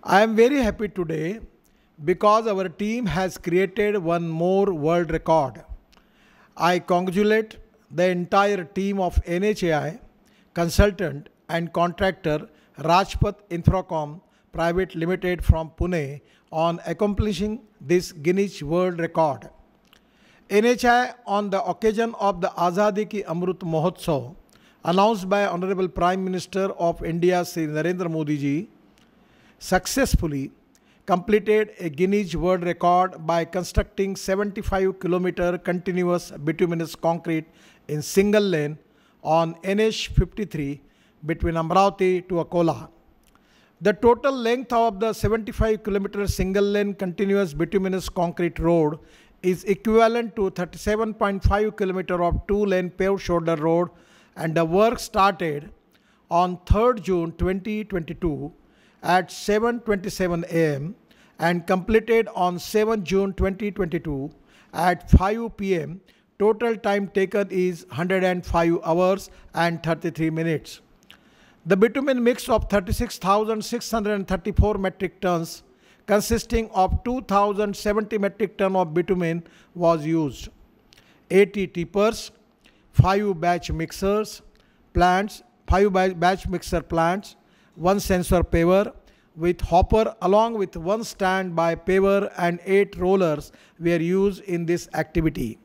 I am very happy today because our team has created one more world record. I congratulate the entire team of NHAI, consultant and contractor Rajpath Infracon Private Limited from Pune on accomplishing this Guinness World Record. NHAI on the occasion of the Azadi Ki Amrut Mahotsav announced by Honorable Prime Minister of India Shri Narendra Modi ji successfully completed a Guinness World Record by constructing 75-kilometer continuous bituminous concrete in single lane on NH 53 between Amravati to Akola. The total length of the 75-kilometer single lane continuous bituminous concrete road is equivalent to 37.5 km of two-lane paved shoulder road, and the work started on 3rd June 2022 at 7:27 am and completed on 7 June 2022 at 5 pm. Total time taken is 105 hours and 33 minutes. The bitumen mix of 36,634 metric tons consisting of 2,070 metric ton of bitumen was used. 80 tippers, 5 batch mixers plants, 5 batch mixer plants, 1 sensor paver with hopper along with 1 standby paver and 8 rollers were used in this activity.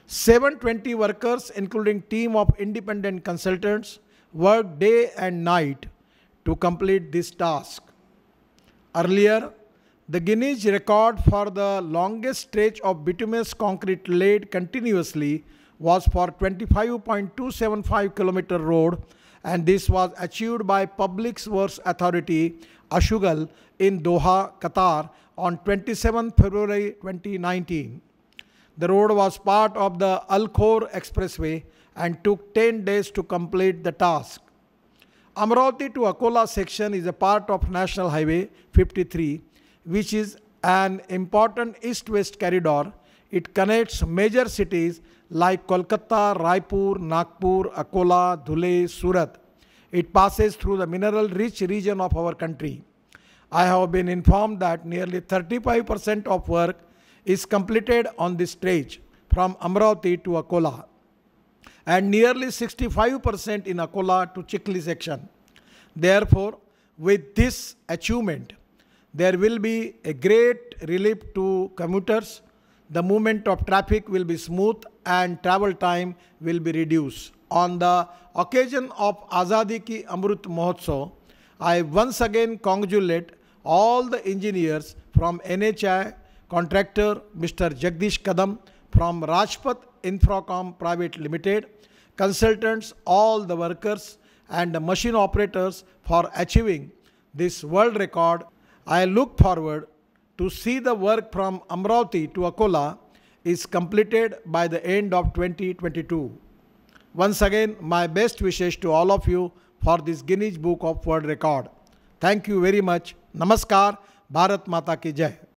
720 workers including team of independent consultants worked day and night to complete this task. Earlier, the Guinness record for the longest stretch of bituminous concrete laid continuously was for 25.275 km road, and this was achieved by Public Works Authority Ashugal in Doha, Qatar on 27 February 2019. The road was part of the Al Khor Expressway and took 10 days to complete the task. Amravati to Akola section is a part of National Highway 53, which is an important east-west corridor. It connects major cities like Kolkata, Raipur, Nagpur, Akola, Dhule, Surat. It passes through the mineral-rich region of our country. I have been informed that nearly 35% of work is completed on this stretch from Amravati to Akola, and nearly 65% in Akola to Chikli section. Therefore, with this achievement, there will be a great relief to commuters. The movement of traffic will be smooth and travel time will be reduced. On the occasion of Azadi Ki Amrut Mahotsav, I once again congratulate all the engineers from NHAI, contractor Mr. Jagdish Kadam from Rajpath Infracon Private Limited, consultants, all the workers and the machine operators for achieving this world record. I look forward to see the work from Amravati to Akola is completed by the end of 2022. Once again, my best wishes to all of you for this Guinness Book of World Record. Thank you very much. Namaskar. Bharat Mata Ki Jai.